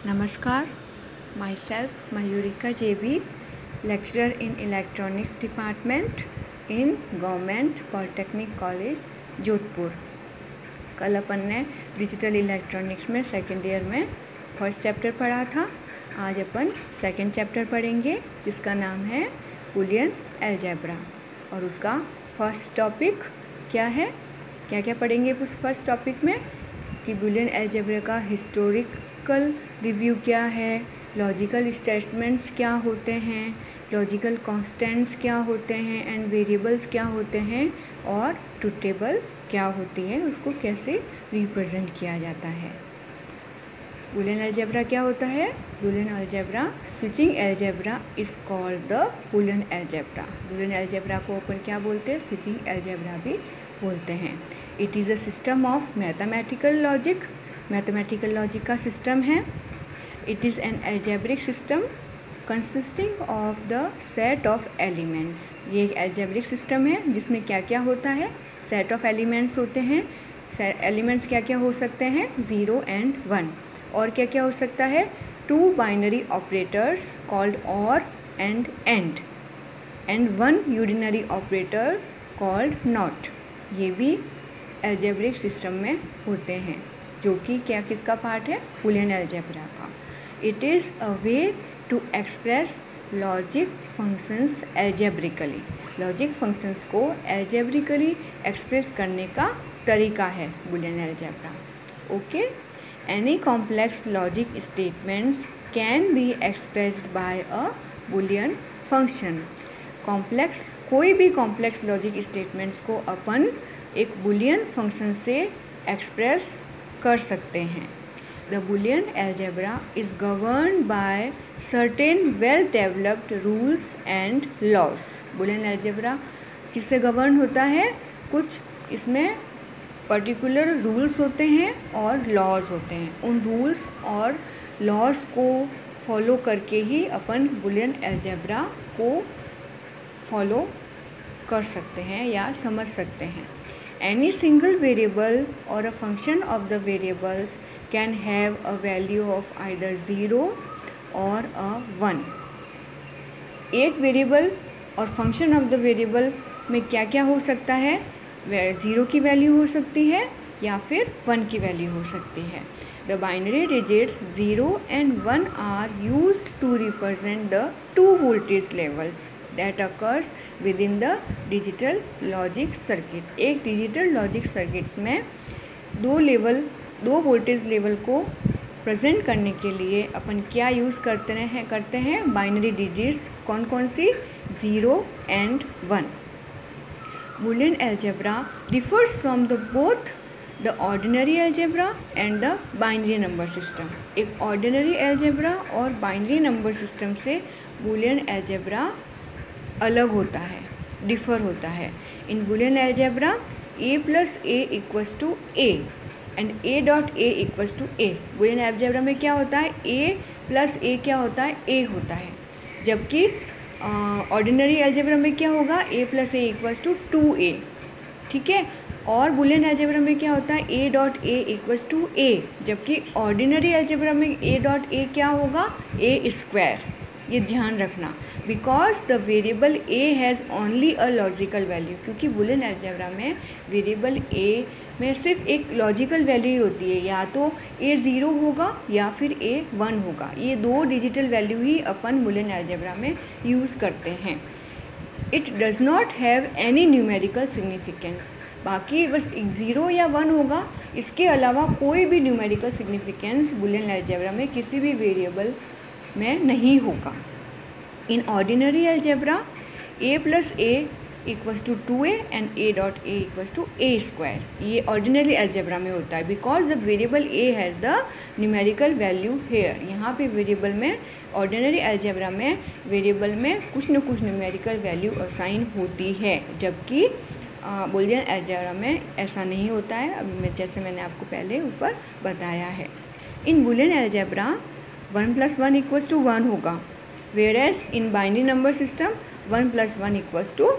Namaskar, myself Mayurika JB, lecturer in Electronics Department in Government Polytechnic College, Jodhpur. कल अपन ने digital electronics में second year में first chapter पढ़ा था। आज अपन सेकेंड चैप्टर पढ़ेंगे जिसका नाम है बुलियन अलजेब्रा। और उसका फर्स्ट टॉपिक क्या है, क्या क्या पढ़ेंगे उस फर्स्ट टॉपिक में कि बुलियन अलजेब्रा का हिस्टोरिकल रिव्यू क्या है, लॉजिकल स्टेटमेंट्स क्या होते हैं, लॉजिकल कांस्टेंट्स क्या होते हैं एंड वेरिएबल्स क्या होते हैं, और ट्रुथ टेबल क्या होती है, उसको कैसे रिप्रेजेंट किया जाता है। बुलियन अलजेब्रा क्या होता है? Boolean algebra, switching algebra is called the Boolean algebra. Boolean algebra को अपन क्या बोलते हैं? स्विचिंग अलजेब्रा भी बोलते हैं। It is a system of mathematical logic, mathematical logic का सिस्टम है। It is an algebraic system consisting of the set of elements. ये एक अलजेब्रिक सिस्टम है जिसमें क्या क्या होता है? सेट ऑफ एलिमेंट्स होते हैं। एलिमेंट्स क्या क्या हो सकते हैं? 0 एंड 1। और क्या क्या हो सकता है? 2 बाइनरी ऑपरेटर्स कॉल्ड और and and 1 unary operator called not. ये भी अलजेब्रिक सिस्टम में होते हैं, जो कि क्या किसका पार्ट है? बुलियन अलजेब्रा का। It is a way to express logic functions algebraically. Logic functions को अलजेब्रिकली एक्सप्रेस करने का तरीका है Boolean algebra. Okay, any complex logic statements can be expressed by a Boolean function. Complex, कोई भी complex logic statements को अपन एक Boolean function से एक्सप्रेस कर सकते हैं। The Boolean algebra is governed by certain well developed rules and laws. Boolean algebra किससे govern होता है? कुछ इसमें पर्टिकुलर रूल्स होते हैं और लॉज होते हैं। उन रूल्स और लॉज को फॉलो करके ही अपन बुलियन अलजेब्रा को फॉलो कर सकते हैं या समझ सकते हैं। Any single variable or a function of the variables can have a value of either 0 or a 1. एक वेरिएबल और फंक्शन ऑफ द वेरिएबल में क्या क्या हो सकता है? 0 की वैल्यू हो सकती है या फिर 1 की वैल्यू हो सकती है। The binary digits 0 and 1 are used to represent the two voltage levels that occurs within the digital logic circuit। एक डिजिटल लॉजिक सर्किट में दो वोल्टेज लेवल को प्रेजेंट करने के लिए अपन क्या यूज़ करते हैं? Binary digits. कौन कौन सी? 0 and 1। Boolean algebra differs from the both the ordinary algebra and the binary number system. एक ऑर्डिनरी अलजेब्रा और बाइनरी नंबर सिस्टम से बुलियन अलजेब्रा अलग होता है, डिफ़र होता है। In Boolean algebra a plus A equals to A and a dot A equals to A. Boolean algebra में क्या होता है? a प्लस ए क्या होता है? a होता है। जबकि ऑर्डिनरी अलजेब्रा में क्या होगा? a plus A equals to 2a। ठीक है। और बुलियन अलजेब्रा में क्या होता है? a dot A equals to a, जबकि ऑर्डिनरी अलजेब्रा में a डॉट ए क्या होगा? a square. ये ध्यान रखना, because the variable a has only a logical value. क्योंकि बुलियन अलजेब्रा में वेरिएबल a में सिर्फ एक लॉजिकल वैल्यू ही होती है, या तो a 0 होगा या फिर a 1 होगा। ये दो डिजिटल वैल्यू ही अपन बुलियन अलजेब्रा में यूज़ करते हैं। It does not have any numerical significance. बाकी बस 0 या 1 होगा, इसके अलावा कोई भी न्यूमेरिकल सिग्निफिकेंस बुलियन अलजेब्रा में किसी भी वेरिएबल में नहीं होगा। In ordinary algebra a plus A equals to 2a and a dot A equals to a square. ये ऑर्डिनरी अलजेब्रा में होता है because the variable a has the numerical value here. यहाँ पे वेरिएबल में, ऑर्डिनरी अलजेब्रा में variable में कुछ न कुछ न्यूमेरिकल वैल्यू असाइन होती है, जबकि बुलियन अलजेब्रा में ऐसा नहीं होता है। अभी जैसे मैंने आपको पहले ऊपर बताया है। In Boolean algebra 1 plus 1 equals to 1 होगा, whereas in binary number system 1 plus 1 equals to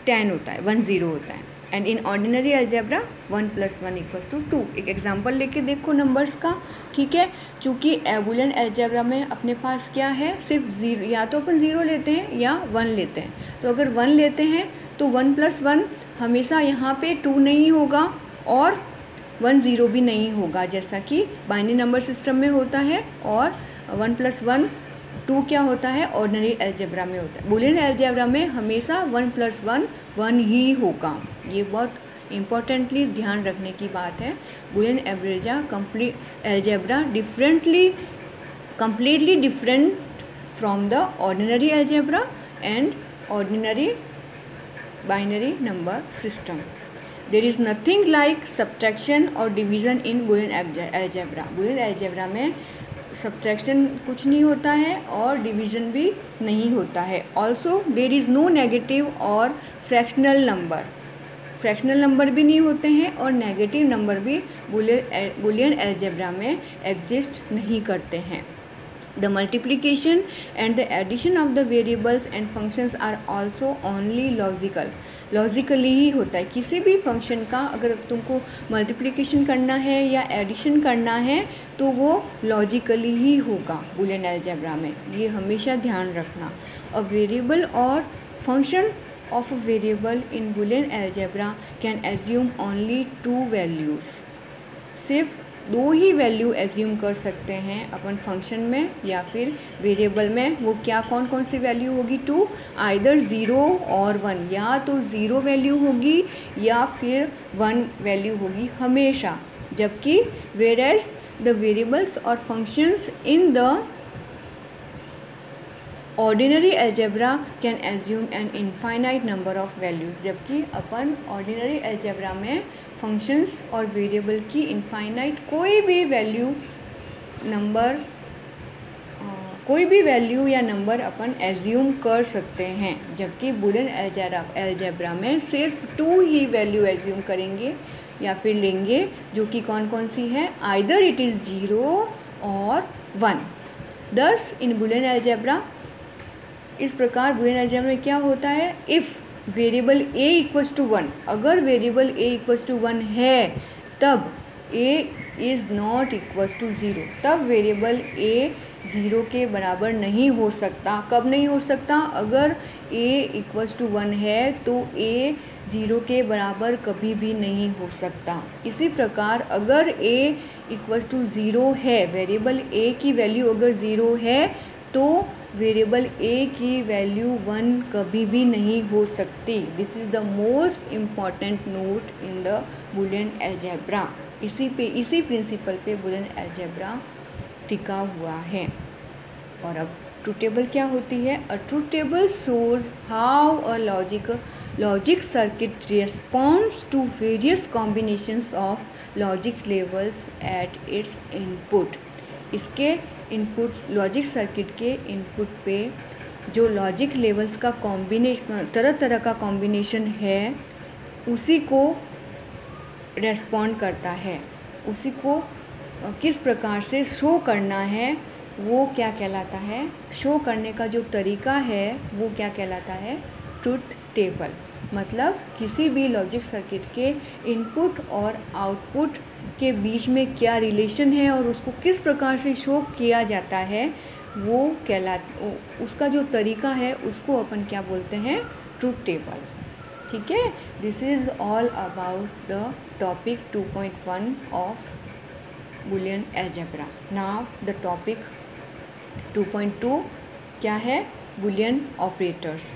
10 होता है, 10 होता है। And in ordinary algebra 1 + 1 = 2। एक एग्जांपल लेके देखो नंबर्स का, ठीक है। चूँकि बुलियन अलजेब्रा में अपने पास क्या है, सिर्फ ज़ीरो, या तो अपन ज़ीरो लेते हैं या 1 लेते हैं। तो अगर 1 लेते हैं तो 1 + 1 हमेशा यहाँ पे 2 नहीं होगा और 1 0 भी नहीं होगा, जैसा कि बाइनरी नंबर सिस्टम में होता है। और 1 + 1 2 क्या होता है, ऑर्डिनरी अलजेब्रा में होता है। बुलियन अलजेब्रा में हमेशा 1 + 1 1 ही होगा। ये बहुत इम्पोर्टेंटली ध्यान रखने की बात है। Boolean algebra completely different from the ordinary algebra and ordinary binary number system. There is nothing like subtraction or division in Boolean algebra. Boolean algebra में सब्ट्रैक्शन कुछ नहीं होता है और डिवीज़न भी नहीं होता है। Also there is no negative और फ्रैक्शनल नंबर भी नहीं होते हैं और नेगेटिव नंबर भी बुलियन अलजेब्रा में एग्जिस्ट नहीं करते हैं। The multiplication and the addition of the variables and functions are also only logically ही होता है। किसी भी फंक्शन का अगर तुमको मल्टीप्लिकेशन करना है या एडिशन करना है तो वो लॉजिकली ही होगा बुलियन अलजेब्रा में, ये हमेशा ध्यान रखना। अ वेरिएबल और function of a variable in Boolean algebra can assume only 2 values. सिर्फ 2 ही वैल्यू एज्यूम कर सकते हैं अपन फंक्शन में या फिर वेरिएबल में। वो क्या, कौन कौन सी वैल्यू होगी, 2, आइदर 0 और 1, या तो 0 वैल्यू होगी या फिर 1 वैल्यू होगी हमेशा। जबकि वेयरएज द वेरिएबल्स और functions in the ordinary algebra can assume an infinite number of values. जबकि अपन ऑर्डिनरी अलजेब्रा में फंक्शंस और वेरिएबल की इनफाइनाइट कोई भी वैल्यू या नंबर अपन एज्यूम कर सकते हैं। जबकि बुलियन अलजेब्रा में सिर्फ 2 ही वैल्यू एज्यूम करेंगे या फिर लेंगे, जो कि कौन कौन सी है, आइदर इट इज़ 0 और 1। दस इन बुलियन अलजेब्रा, इस प्रकार बुलियन अलजेब्रा में क्या होता है, इफ़ वेरिएबल a = 1, अगर वेरिएबल a = 1 है तब a is not equal to 0, तब वेरिएबल a 0 के बराबर नहीं हो सकता। कब नहीं हो सकता, अगर a = 1 है तो a 0 के बराबर कभी भी नहीं हो सकता। इसी प्रकार अगर a = 0 है, वेरिएबल a की वैल्यू अगर 0 है तो वेरिएबल a की वैल्यू 1 कभी भी नहीं हो सकती। This is the most important note in the Boolean algebra. इसी प्रिंसिपल पे बुलियन अलजेब्रा टिका हुआ है। और अब ट्रूथ टेबल क्या होती है, a truth table shows how a logic circuit responds to various combinations of logic levels at its input. इसके इनपुट, लॉजिक सर्किट के इनपुट पे जो लॉजिक लेवल्स का कॉम्बिनेशन, तरह तरह का कॉम्बिनेशन है, उसी को रेस्पॉन्ड करता है। उसी को किस प्रकार से शो करना है वो क्या कहलाता है, शो करने का जो तरीका है वो क्या कहलाता है, ट्रूथ टेबल। मतलब किसी भी लॉजिक सर्किट के इनपुट और आउटपुट के बीच में क्या रिलेशन है और उसको किस प्रकार से शो किया जाता है वो उसका जो तरीका है उसको अपन क्या बोलते हैं, ट्रूथ टेबल। ठीक है, this is all about the topic 2.1 of Boolean algebra. Now the topic 2.2 क्या है, बुलियन ऑपरेटर्स।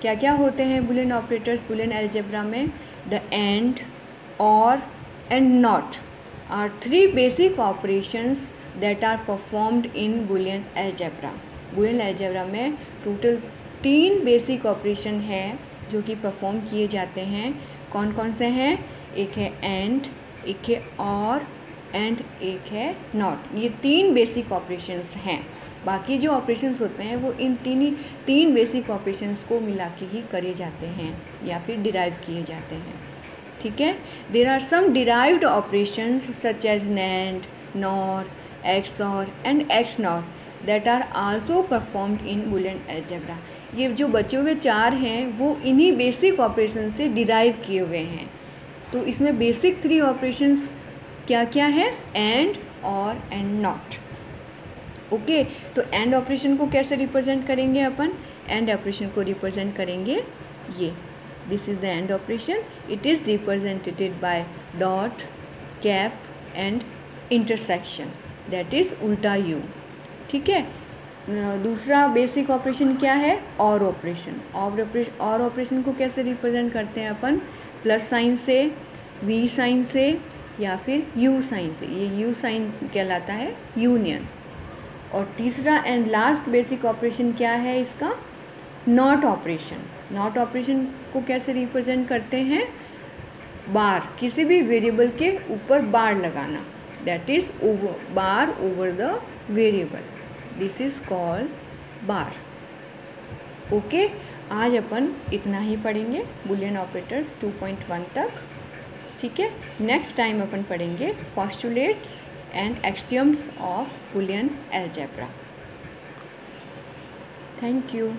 क्या क्या होते हैं बुलियन ऑपरेटर्स बुलियन अलजेब्रा में, द एंड, और and not are 3 basic operations that are performed in Boolean algebra. Boolean algebra में total 3 basic operation है जो कि परफॉर्म किए जाते हैं। कौन कौन से हैं, एक है एंड, एक है और, एंड एक है नॉट। ये 3 बेसिक ऑपरेशंस हैं। बाकी जो ऑपरेशंस होते हैं वो इन 3 बेसिक ऑपरेशंस को मिला के ही करे जाते हैं या फिर डिराइव किए जाते हैं। ठीक है, there are some derived operations such as NAND, NOR, XOR and X NOT that are also performed in Boolean algebra. ये जो बचे हुए 4 हैं वो इन्हीं बेसिक ऑपरेशन से डिराइव किए हुए हैं। तो इसमें बेसिक 3 ऑपरेशंस क्या क्या है? एंड, और, एंड नॉट। ओके, तो एंड ऑपरेशन को कैसे रिप्रेजेंट करेंगे अपन? एंड ऑपरेशन को रिप्रेजेंट करेंगे ये, this is the end operation, it is represented by dot, cap and intersection, that is उल्टा यू। ठीक है। दूसरा बेसिक ऑपरेशन क्या है? और ऑपरेशन। और ऑपरेशन को कैसे रिप्रेजेंट करते हैं अपन? प्लस साइन से, वी साइन से, या फिर यू साइन से। ये यू साइन कहलाता है यूनियन। और तीसरा एंड लास्ट बेसिक ऑपरेशन क्या है इसका? Not operation. नॉट ऑपरेशन को कैसे रिप्रेजेंट करते हैं? बार, किसी भी वेरिएबल के ऊपर बार लगाना, that is bar over the variable, this is called bar. Okay, आज अपन इतना ही पढ़ेंगे बुलियन ऑपरेटर्स 2.1 तक। ठीक है। नेक्स्ट टाइम अपन पढ़ेंगे postulates and axioms of Boolean algebra. Thank you.